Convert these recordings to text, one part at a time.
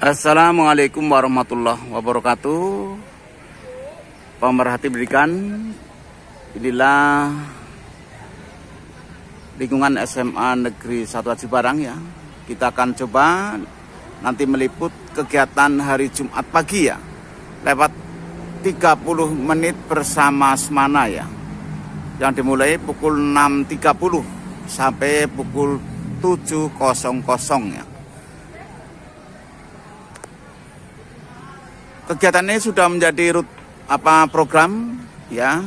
Assalamualaikum warahmatullahi wabarakatuh. Pemerhati pendidikan, inilah lingkungan SMA Negeri 1 Aji Barang ya. Kita akan coba nanti meliput kegiatan hari Jumat pagi ya, lewat 30 menit bersama Semana ya, yang dimulai pukul 6.30 sampai pukul 7.00 ya. Kegiatan ini sudah menjadi program ya,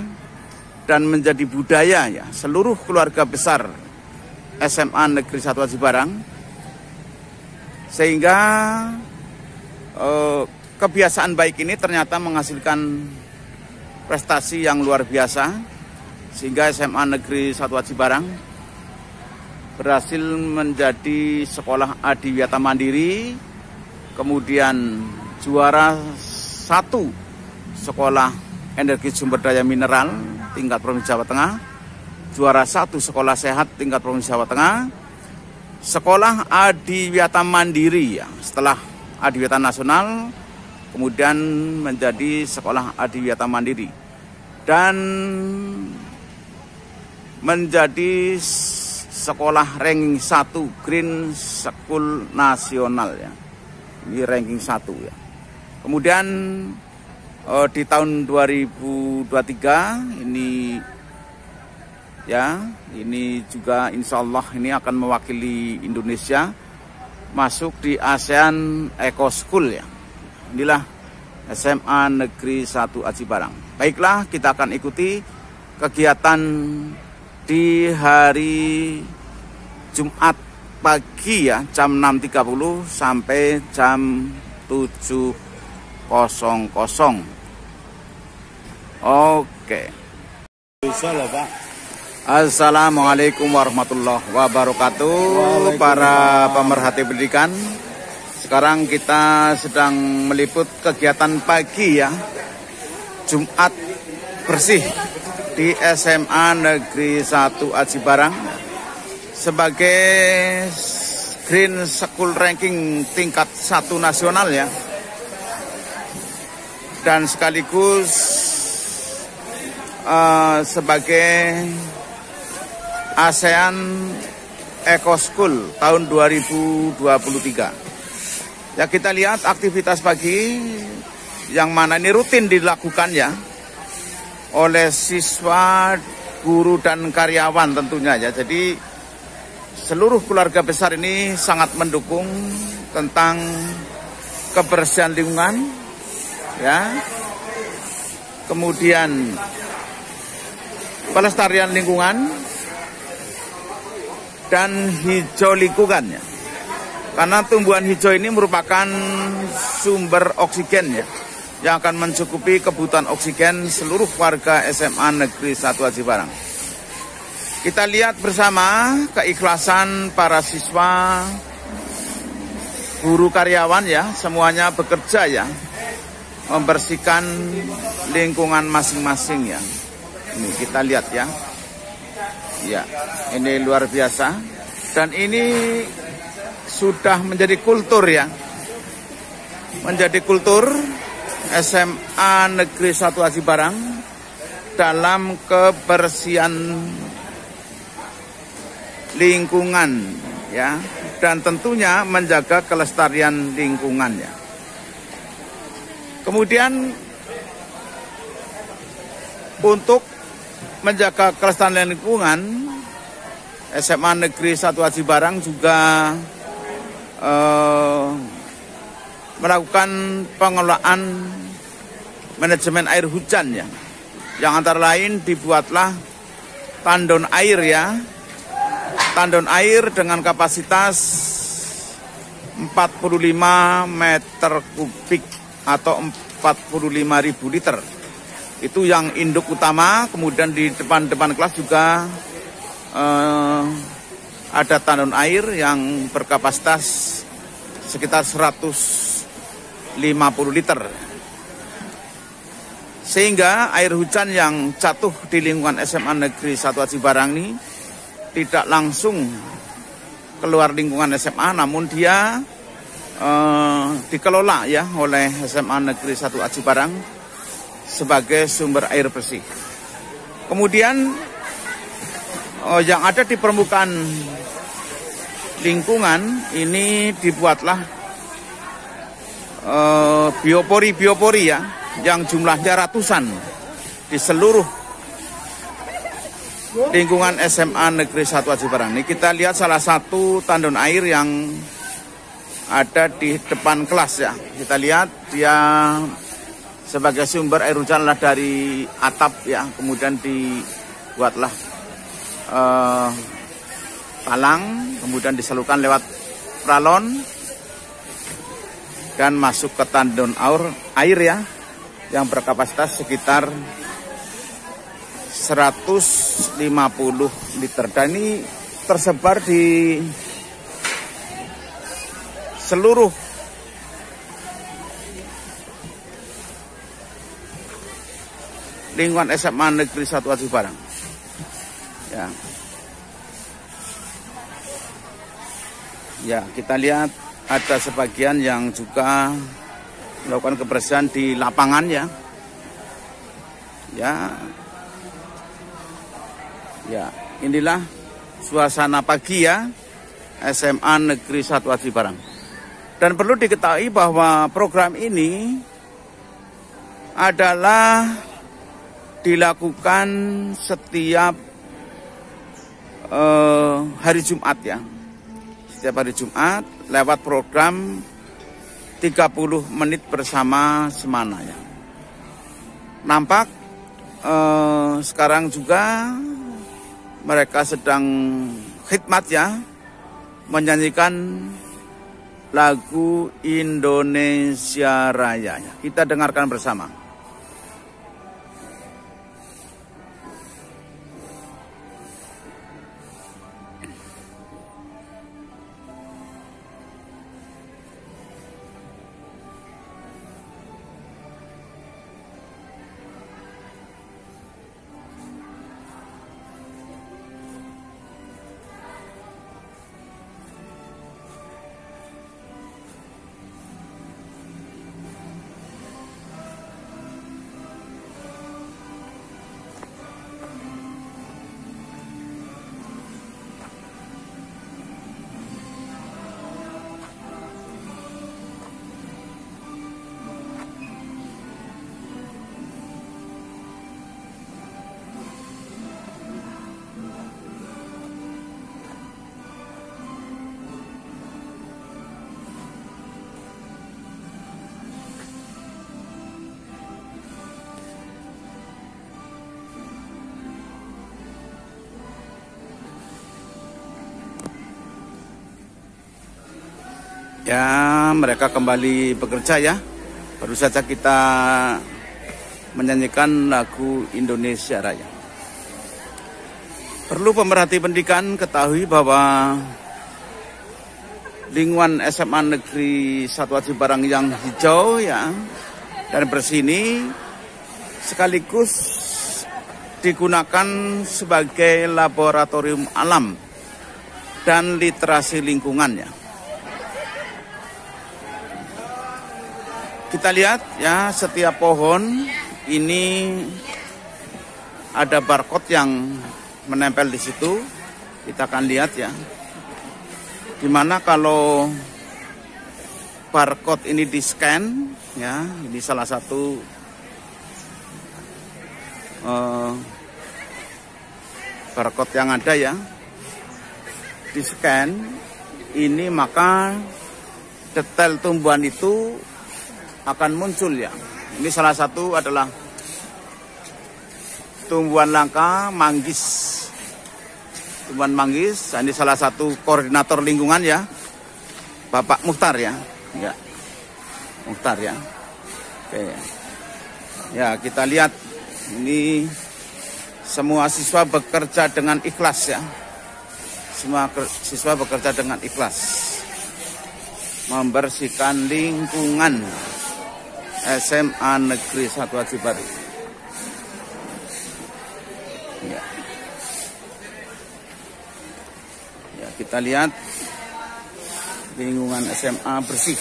dan menjadi budaya ya seluruh keluarga besar SMA Negeri 1 Aji Barang, sehingga kebiasaan baik ini ternyata menghasilkan prestasi yang luar biasa, sehingga SMA Negeri 1 Aji Barang berhasil menjadi sekolah adiwiyata mandiri, kemudian juara 1 sekolah energi sumber daya mineral tingkat Provinsi Jawa Tengah, juara 1 sekolah sehat tingkat Provinsi Jawa Tengah, sekolah adiwiyata mandiri ya, setelah adiwiyata nasional kemudian menjadi sekolah adiwiyata mandiri dan menjadi sekolah ranking 1 Green School Nasional ya. Ini ranking 1 ya. Kemudian di tahun 2023 ini ya, ini juga insya Allah ini akan mewakili Indonesia masuk di ASEAN Eco School ya. Inilah SMA Negeri 1 Aji Barang. Baiklah, kita akan ikuti kegiatan di hari Jumat pagi ya, jam 6.30 sampai jam 7.00. Oke. Assalamualaikum warahmatullahi wabarakatuh. Para pemerhati pendidikan, sekarang kita sedang meliput kegiatan pagi ya, Jumat bersih di SMA Negeri 1 Aji Barang sebagai Green School Ranking tingkat 1 nasional ya, dan sekaligus sebagai ASEAN Eco School tahun 2023. Ya, kita lihat aktivitas pagi yang mana ini rutin dilakukan ya oleh siswa, guru dan karyawan tentunya ya. Jadi seluruh keluarga besar ini sangat mendukung tentang kebersihan lingkungan ya, kemudian pelestarian lingkungan dan hijau lingkungan ya. Karena tumbuhan hijau ini merupakan sumber oksigen ya, yang akan mencukupi kebutuhan oksigen seluruh warga SMA Negeri 1 Aji Barang. Kita lihat bersama keikhlasan para siswa, guru, karyawan ya, semuanya bekerja ya, membersihkan lingkungan masing-masing ya. Ini kita lihat ya. Ya, ini luar biasa. Dan ini sudah menjadi kultur ya. Menjadi kultur SMA Negeri 1 Aji Barang dalam kebersihan lingkungan ya, dan tentunya menjaga kelestarian lingkungan ya. Kemudian untuk menjaga kelestarian lingkungan, SMA Negeri 1 Aji Barang juga melakukan pengelolaan manajemen air hujan ya, yang antara lain dibuatlah tandon air ya, tandon air dengan kapasitas 45 meter kubik atau 45.000 liter. Itu yang induk utama. Kemudian di depan kelas juga ada tandon air yang berkapasitas sekitar 150 liter. Sehingga air hujan yang jatuh di lingkungan SMA Negeri 1 Aji Barang ini tidak langsung keluar lingkungan SMA, namun dia dikelola ya oleh SMA Negeri 1 Aji Barang sebagai sumber air bersih. Kemudian yang ada di permukaan lingkungan ini dibuatlah biopori ya, yang jumlahnya ratusan di seluruh lingkungan SMA Negeri 1 Aji Barang. Ini kita lihat salah satu tandon air yang ada di depan kelas ya. Kita lihat dia sebagai sumber air hujan adalah dari atap ya, kemudian dibuatlah talang, kemudian disalurkan lewat pralon dan masuk ke tandon air ya, yang berkapasitas sekitar 150 liter. Dan ini tersebar di seluruh lingkungan SMA Negeri 1 Aji Barang. Ya. Ya, kita lihat ada sebagian yang juga melakukan kebersihan di lapangan ya. Ya, inilah suasana pagi ya SMA Negeri 1 Aji Barang. Dan perlu diketahui bahwa program ini adalah dilakukan setiap hari Jumat ya. Setiap hari Jumat lewat program 30 menit bersama Semana ya. Nampak sekarang juga mereka sedang khidmat ya, menyanyikan lagu Indonesia Raya ya. Kita dengarkan bersama. Ya, mereka kembali bekerja ya. Baru saja kita menyanyikan lagu Indonesia Raya. Perlu pemerhati pendidikan ketahui bahwa lingkungan SMA Negeri 1 Aji Barang yang hijau ya dan bersih ini sekaligus digunakan sebagai laboratorium alam dan literasi lingkungannya. Kita lihat ya, setiap pohon ini ada barcode yang menempel di situ. Kita akan lihat ya, dimana kalau barcode ini di scan ya, ini salah satu barcode yang ada ya, di scan ini, maka detail tumbuhan itu akan muncul ya. Ini salah satu adalah tumbuhan langka manggis. Tumbuhan manggis, ini salah satu koordinator lingkungan ya, Bapak Mukhtar ya. Ya. Mukhtar ya. Oke. Ya, kita lihat ini semua siswa bekerja dengan ikhlas ya. Semua siswa bekerja dengan ikhlas membersihkan lingkungan SMA Negeri 1 Aji Barang. Ya. Ya, kita lihat lingkungan SMA bersih.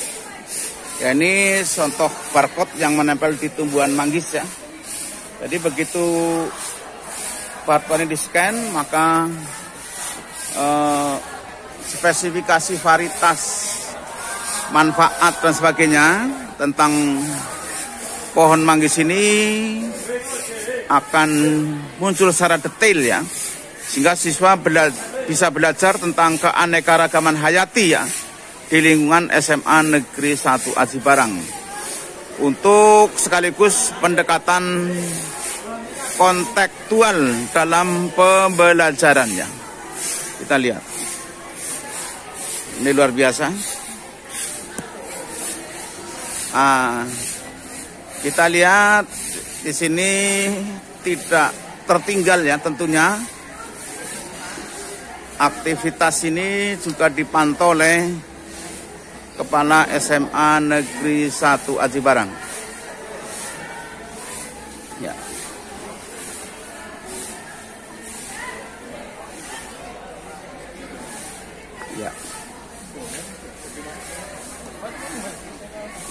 Ya, ini contoh barcode yang menempel di tumbuhan manggis ya. Jadi begitu barcode ini di-scan, maka spesifikasi varietas, manfaat dan sebagainya tentang pohon manggis ini akan muncul secara detail ya, sehingga siswa bisa belajar tentang keanekaragaman hayati ya di lingkungan SMA Negeri 1 Aji Barang, untuk sekaligus pendekatan kontekstual dalam pembelajarannya. Kita lihat, ini luar biasa. Kita lihat di sini tidak tertinggal ya, tentunya aktivitas ini juga dipantau oleh Kepala SMA Negeri 1 Aji Barang. Ya. Ya.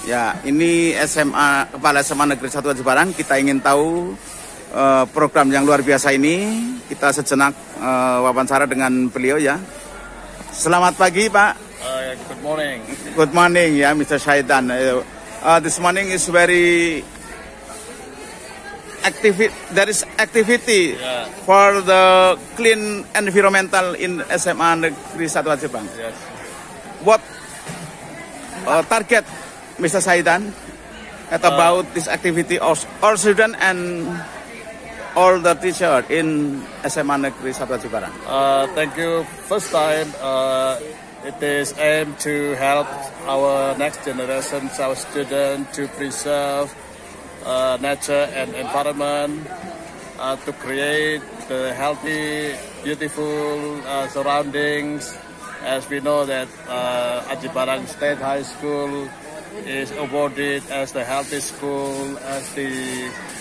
Ya, ini Kepala SMA Negeri 1 Aji Barang. Kita ingin tahu program yang luar biasa ini. Kita sejenak wawancara dengan beliau ya. Selamat pagi, Pak. Good morning. Good morning, yeah, Mr. Shaidan. This morning is very there is activity for the clean environmental in SMA Negeri 1 Aji Barang. Yes. What target, Mr. Shaidan, about this activity of all students and all the teachers in SMA Negeri 1 Aji Barang? Thank you. First time, it is aimed to help our next generation, our students, to preserve nature and environment, to create the healthy, beautiful surroundings. As we know that Aji Barang State High School is awarded as the healthy school, as the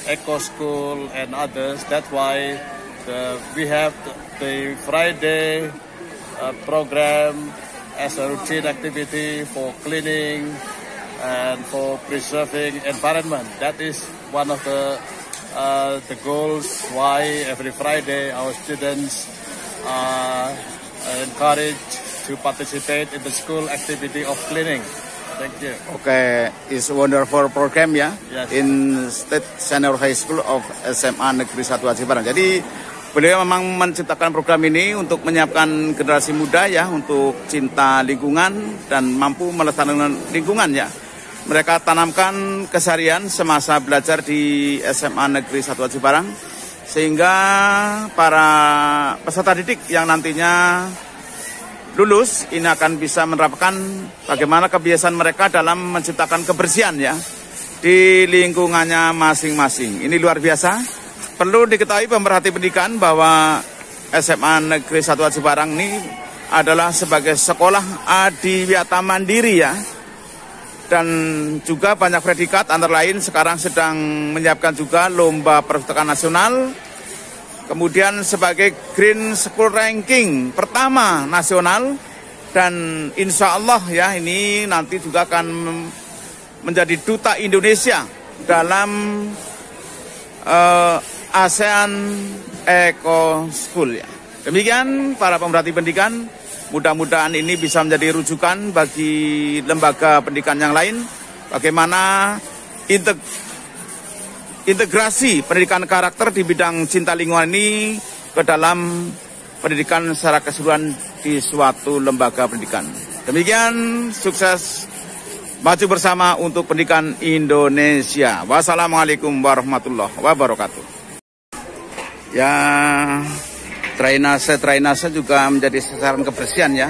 eco school and others. That's why we have the Friday program as a routine activity for cleaning and for preserving environment. That is one of the goals why every Friday our students are encouraged to participate in the school activity of cleaning. Thank you. Okay, it's a wonderful program ya, yes. In State Senior High School of SMA Negeri 1 Aji Barang. Jadi beliau memang menciptakan program ini untuk menyiapkan generasi muda ya, untuk cinta lingkungan dan mampu melestarikan lingkungan ya. Mereka tanamkan keseharian semasa belajar di SMA Negeri 1 Aji Barang, sehingga para peserta didik yang nantinya lulus ini akan bisa menerapkan bagaimana kebiasaan mereka dalam menciptakan kebersihan ya di lingkungannya masing-masing. Ini luar biasa. Perlu diketahui pemerhati pendidikan bahwa SMA Negeri 1 Aji Barang ini adalah sebagai sekolah adiwiyata mandiri ya. Dan juga banyak predikat, antara lain sekarang sedang menyiapkan juga lomba perpustakaan nasional. Kemudian sebagai Green School Ranking pertama nasional. Dan insya Allah ya, ini nanti juga akan menjadi duta Indonesia dalam ASEAN Eco School ya. Demikian para pemerhati pendidikan, mudah-mudahan ini bisa menjadi rujukan bagi lembaga pendidikan yang lain bagaimana integrasi pendidikan karakter di bidang cinta lingkungan ini ke dalam pendidikan secara keseluruhan di suatu lembaga pendidikan. Demikian, sukses, maju bersama untuk pendidikan Indonesia. Wassalamualaikum warahmatullahi wabarakatuh. Ya, drainase juga menjadi sasaran kebersihan ya,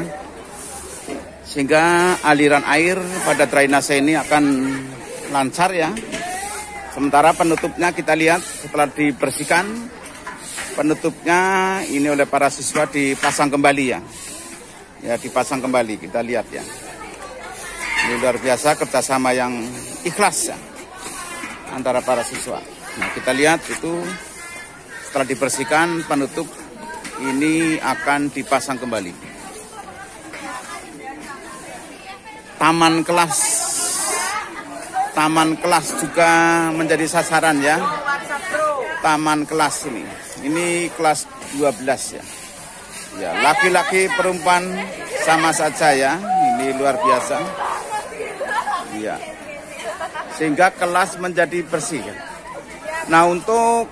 sehingga aliran air pada drainase ini akan lancar ya. Sementara penutupnya kita lihat setelah dibersihkan, penutupnya ini oleh para siswa dipasang kembali ya. Ya, dipasang kembali, kita lihat ya. Ini luar biasa kerjasama yang ikhlas ya antara para siswa. Nah, kita lihat itu setelah dibersihkan, penutup ini akan dipasang kembali. taman kelas juga menjadi sasaran ya. Taman kelas ini kelas 12 ya. Ya, laki-laki perempuan sama saja ya. Ini luar biasa. Ya. Sehingga kelas menjadi bersih. Nah, untuk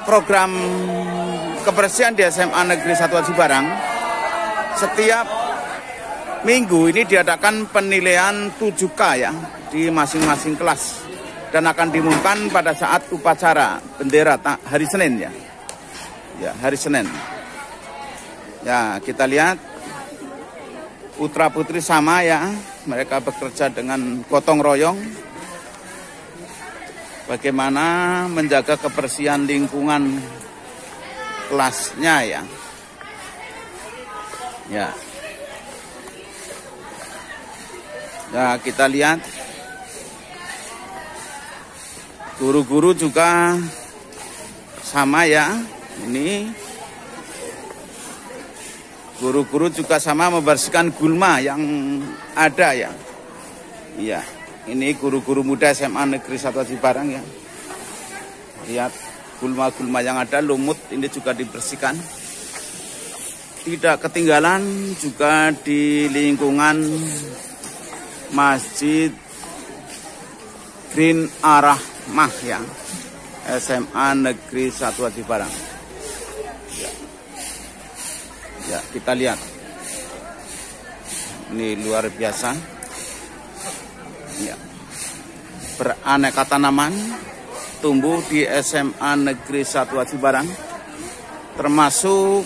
program kebersihan di SMA Negeri 1 Aji Barang, setiap minggu ini diadakan penilaian 7K ya di masing-masing kelas dan akan diumumkan pada saat upacara bendera hari Senin ya. Ya, hari Senin. Ya, kita lihat putra putri sama ya, mereka bekerja dengan gotong royong bagaimana menjaga kebersihan lingkungan kelasnya ya. Ya. Ya, kita lihat guru-guru juga sama ya. Ini guru-guru juga sama membersihkan gulma yang ada ya. Iya, ini guru-guru muda SMA Negeri 1 Aji Barang ya. Lihat gulma-gulma yang ada, lumut ini juga dibersihkan. Tidak ketinggalan juga di lingkungan Masjid Green Ar-Rahmah ya, SMA Negeri 1 Aji Barang. Ya, kita lihat. Ini luar biasa. Ya. Beraneka tanaman tumbuh di SMA Negeri 1 Aji Barang. Termasuk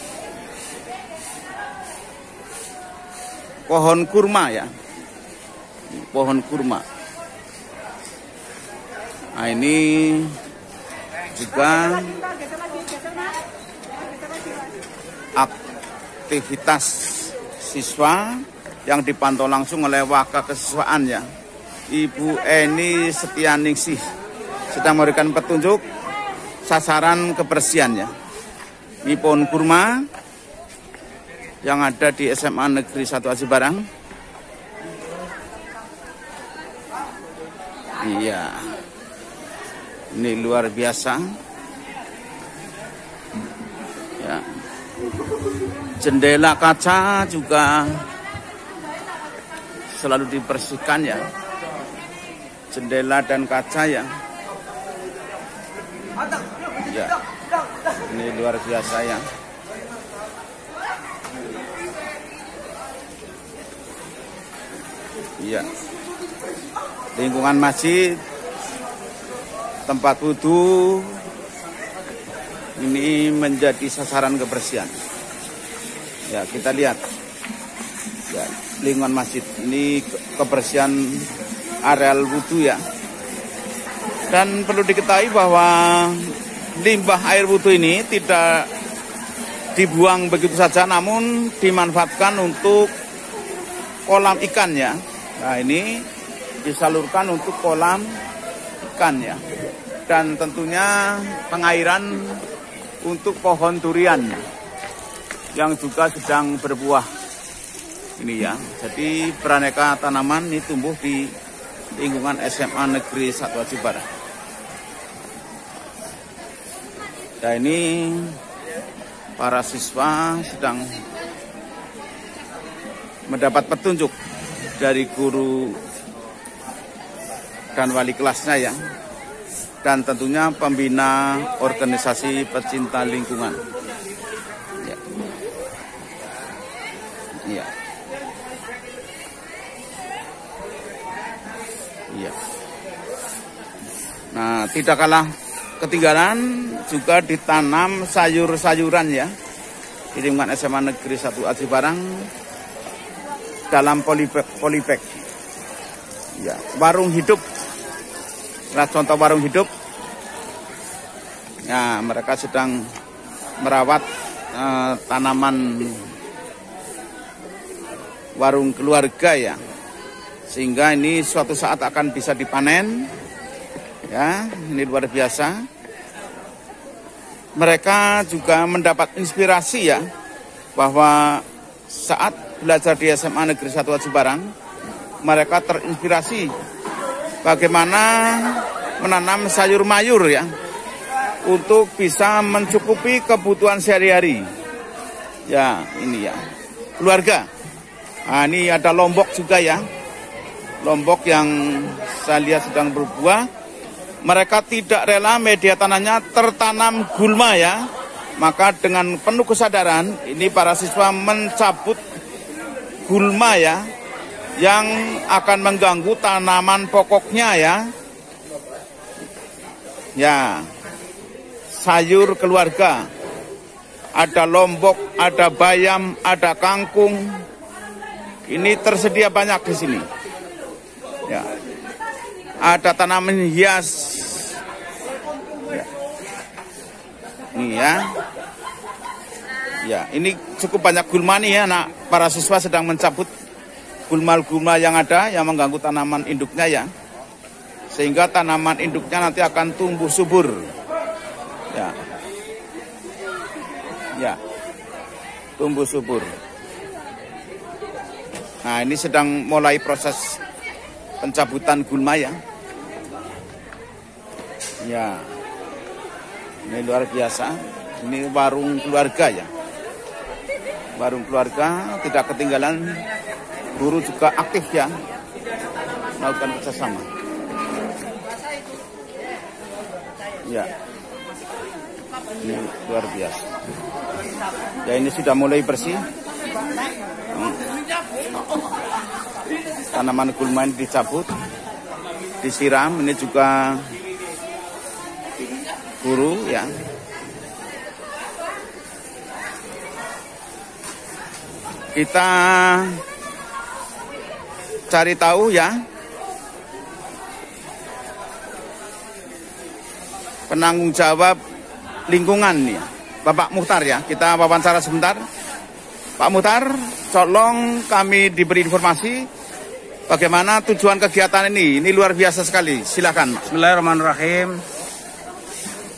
pohon kurma ya. Pohon kurma. Nah, ini juga aktivitas siswa yang dipantau langsung oleh Waka Kesiswaan ya. Ibu Eni Setianingsih sedang memberikan petunjuk sasaran kebersihannya. Ini pohon kurma yang ada di SMA Negeri 1 Aji Barang. Iya. Ini luar biasa. Ya. Jendela kaca juga selalu dibersihkan ya. Jendela dan kaca ya. Ya. Ini luar biasa ya. Iya. Lingkungan masjid, tempat wudhu ini menjadi sasaran kebersihan. Ya, kita lihat. Ya, lingkungan masjid ini kebersihan areal wudhu ya. Dan perlu diketahui bahwa limbah air wudhu ini tidak dibuang begitu saja, namun dimanfaatkan untuk kolam ikan ya. Nah, ini disalurkan untuk kolam ikan ya. Dan tentunya pengairan untuk pohon durian yang juga sedang berbuah ini ya. Jadi beraneka tanaman ini tumbuh di lingkungan SMA Negeri 1 Aji Barang. Nah, ini para siswa sedang mendapat petunjuk dari guru dan wali kelasnya ya. Dan tentunya pembina organisasi pecinta lingkungan. Ya. Iya. Iya. Nah, tidak kalah ketinggalan juga ditanam sayur-sayuran ya. Di lingkungan SMA Negeri 1 Aji Barang dalam polybag. Ya, warung hidup. Nah, contoh warung hidup. Ya, mereka sedang merawat tanaman warung keluarga ya. Sehingga ini suatu saat akan bisa dipanen. Ya, ini luar biasa. Mereka juga mendapat inspirasi ya, bahwa saat belajar di SMA Negeri 1 Aji Barang, mereka terinspirasi bagaimana menanam sayur mayur ya, untuk bisa mencukupi kebutuhan sehari-hari. Ya, ini ya, keluarga. Nah, ini ada lombok juga ya. Lombok yang saya lihat sedang berbuah. Mereka tidak rela media tanahnya tertanam gulma ya. Maka dengan penuh kesadaran, ini para siswa mencabut gulma ya, yang akan mengganggu tanaman pokoknya ya. Ya, sayur keluarga, ada lombok, ada bayam, ada kangkung. Ini tersedia banyak di sini. Ya, ada tanaman hias. Ya. Ini ya. Ya, ini cukup banyak gulma nih ya, nak. Para siswa sedang mencabut gulma-gulma yang ada yang mengganggu tanaman induknya ya. Sehingga tanaman induknya nanti akan tumbuh subur. Ya. Ya. Tumbuh subur. Nah, ini sedang mulai proses pencabutan gulma ya. Ya. Ini luar biasa. Ini warung keluarga ya. Warung keluarga, tidak ketinggalan. Guru juga aktif ya, melakukan kerjasama. Ya, ini luar biasa. Ya, ini sudah mulai bersih. Tanaman gulma ini dicabut, disiram. Ini juga guru ya. Kita cari tahu ya, penanggung jawab lingkungan ya, Bapak Muhtar ya. Kita wawancara sebentar. Pak Muhtar, tolong kami diberi informasi bagaimana tujuan kegiatan ini. Ini luar biasa sekali. Silakan. Bismillahirrahmanirrahim.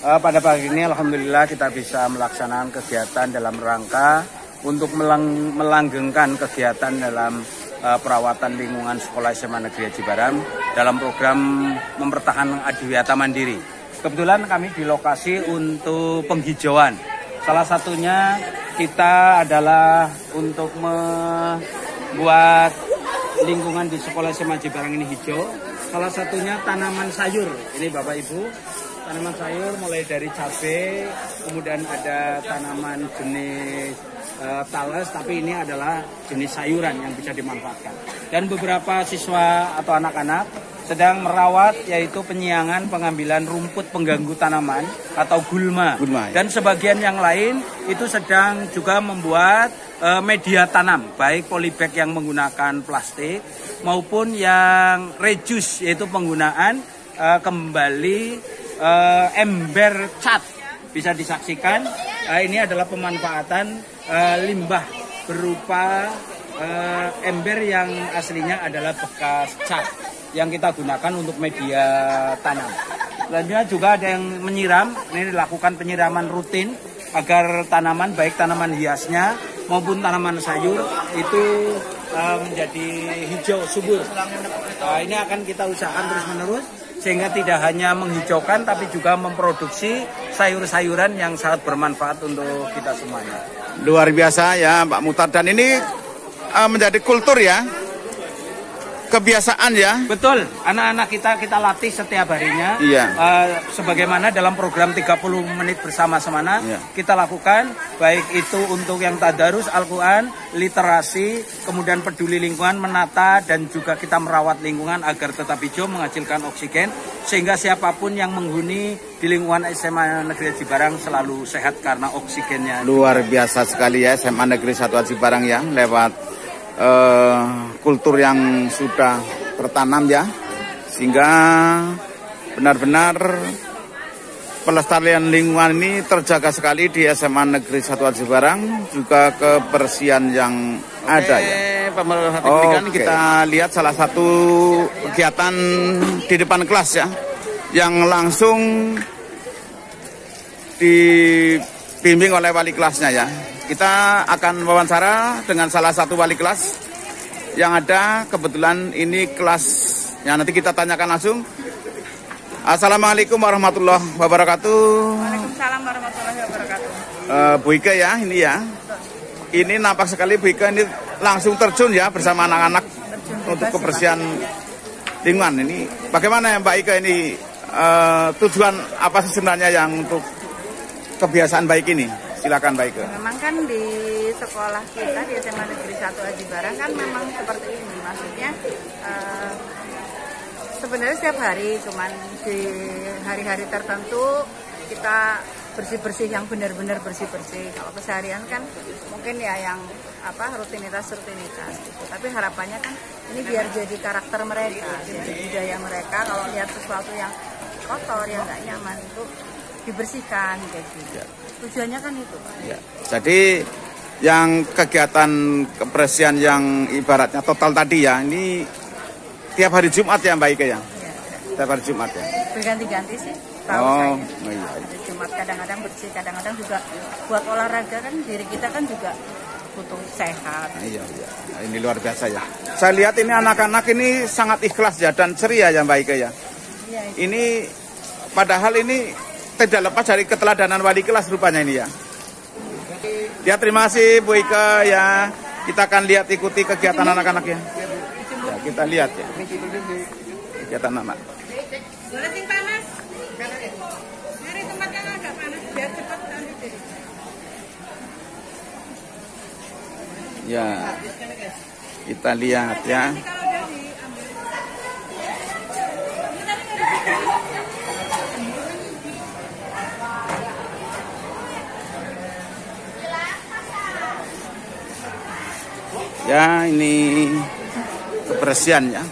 Pada pagi ini alhamdulillah kita bisa melaksanakan kegiatan dalam rangka untuk melanggengkan kegiatan dalam perawatan lingkungan Sekolah SMA Negeri Haji Barang dalam program mempertahankan adiwiyata mandiri. Kebetulan kami di lokasi untuk penghijauan. Salah satunya kita adalah untuk membuat lingkungan di Sekolah SMA Haji Barang ini hijau. Salah satunya tanaman sayur. Ini Bapak Ibu, tanaman sayur mulai dari cabai, kemudian ada tanaman jenis talas, tapi ini adalah jenis sayuran yang bisa dimanfaatkan. Dan beberapa siswa atau anak-anak sedang merawat, yaitu penyiangan pengambilan rumput pengganggu tanaman atau gulma. Ya. Dan sebagian yang lain itu sedang juga membuat media tanam, baik polybag yang menggunakan plastik maupun yang reduce, yaitu penggunaan kembali ember cat. Bisa disaksikan ini adalah pemanfaatan limbah berupa ember yang aslinya adalah bekas cat yang kita gunakan untuk media tanam. Selanjutnya juga ada yang menyiram. Ini dilakukan penyiraman rutin agar tanaman, baik tanaman hiasnya maupun tanaman sayur itu menjadi hijau subur. Ini akan kita usahakan terus-menerus sehingga tidak hanya menghijaukan tapi juga memproduksi sayur-sayuran yang sangat bermanfaat untuk kita semuanya. Luar biasa ya Pak Muhtar, dan ini menjadi kultur ya, kebiasaan ya. Betul, anak-anak kita latih setiap harinya. Iya. Sebagaimana dalam program 30 menit bersama-sama iya, kita lakukan, baik itu untuk yang tadarus Al-Quran, literasi, kemudian peduli lingkungan, menata, dan juga kita merawat lingkungan agar tetap hijau, menghasilkan oksigen, sehingga siapapun yang menghuni di lingkungan SMA Negeri Haji Barang selalu sehat karena oksigennya. Luar biasa sekali ya SMA Negeri 1 Haji Barang ya, lewat kultur yang sudah tertanam ya, sehingga benar-benar pelestarian lingkungan ini terjaga sekali di SMA Negeri 1 Haji Barang, juga kebersihan yang ada ya. Oke, kita lihat salah satu kegiatan di depan kelas ya, yang langsung dibimbing oleh wali kelasnya ya. Kita akan wawancara dengan salah satu wali kelas yang ada. Kebetulan ini kelas yang nanti kita tanyakan langsung. Assalamualaikum warahmatullahi wabarakatuh. Waalaikumsalam warahmatullahi wabarakatuh. Bu Ika ya, ini ya. Ini nampak sekali Bu Ika ini langsung terjun ya bersama anak-anak untuk kebersihan lingkungan. Ini bagaimana ya Mbak Ika ini tujuan apa sih sebenarnya yang untuk kebiasaan baik ini? Silakan Mbak Ika. Memang kan di sekolah kita di SMA Negeri 1 Aji Barang kan memang seperti ini. Maksudnya sebenarnya setiap hari, cuman di hari-hari tertentu kita bersih-bersih yang benar-benar bersih-bersih. Kalau keseharian kan mungkin ya yang rutinitas gitu. Tapi harapannya kan ini biar jadi karakter mereka, jadi budaya mereka. Kalau lihat sesuatu yang kotor, yang nggak nyaman itu dibersihkan kayak gitu. Tujuannya kan itu, Pak. Ya. Jadi yang kegiatan kebersihan yang ibaratnya total tadi ya, ini tiap hari Jumat ya Mbak Ika ya? Ya. Tiap hari Jumat ya? Berganti-ganti sih. Oh iya. Hari Jumat kadang-kadang bersih, kadang-kadang juga buat olahraga kan diri kita kan juga butuh sehat. Iya. Ini luar biasa ya. Saya lihat ini anak-anak ini sangat ikhlas ya dan ceria ya Mbak Ika ya. Iya. Ini padahal ini tidak lepas dari keteladanan wali kelas rupanya ini ya. Ya terima kasih Bu Ika ya. Kita akan lihat ikuti kegiatan anak-anak ya. Ya kita lihat ya. Kegiatan anak. Boleh sing panas? Cari tempat yang agak panas biar cepat nanti. Ya. Kita lihat ya. Ya ini kebersihan ya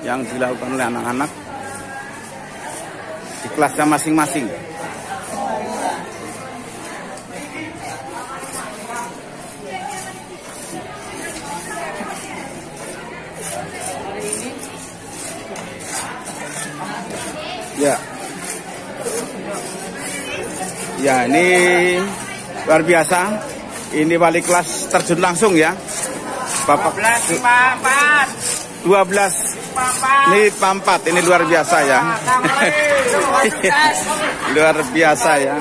yang dilakukan oleh anak-anak di kelasnya masing-masing. Ya ini luar biasa. Ini wali kelas terjun langsung ya. Bapak 12 ini Pampat, ini luar biasa ya. Luar biasa ya.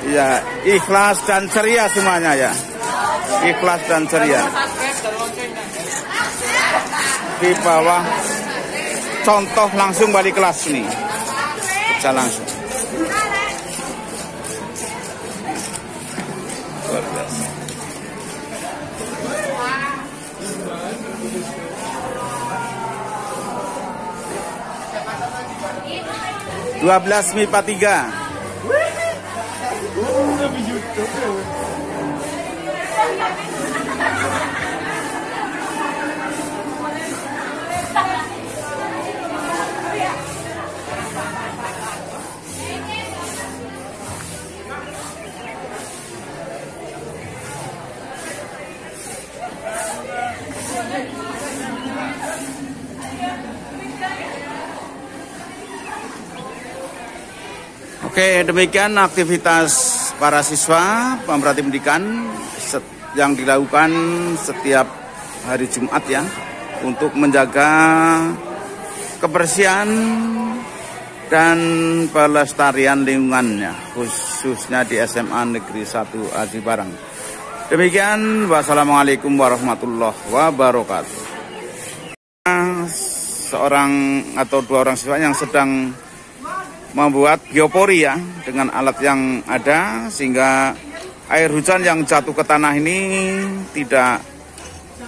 Ya, ikhlas dan ceria semuanya ya. Ikhlas dan ceria. Di bawah contoh langsung wali kelas nih. Bisa langsung. Luar biasa. 12 MIPA 3. Oke, demikian aktivitas para siswa pemerhati pendidikan yang dilakukan setiap hari Jumat ya, untuk menjaga kebersihan dan pelestarian lingkungannya, khususnya di SMA Negeri 1 Aji Barang. Demikian, wassalamualaikum warahmatullahi wabarakatuh. Seorang atau dua orang siswa yang sedang membuat biopori ya dengan alat yang ada, sehingga air hujan yang jatuh ke tanah ini tidak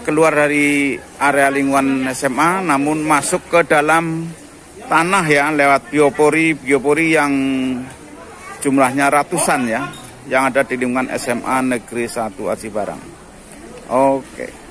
keluar dari area lingkungan SMA, namun masuk ke dalam tanah ya lewat biopori yang jumlahnya ratusan ya, yang ada di lingkungan SMA Negeri 1 Aji Barang. Oke.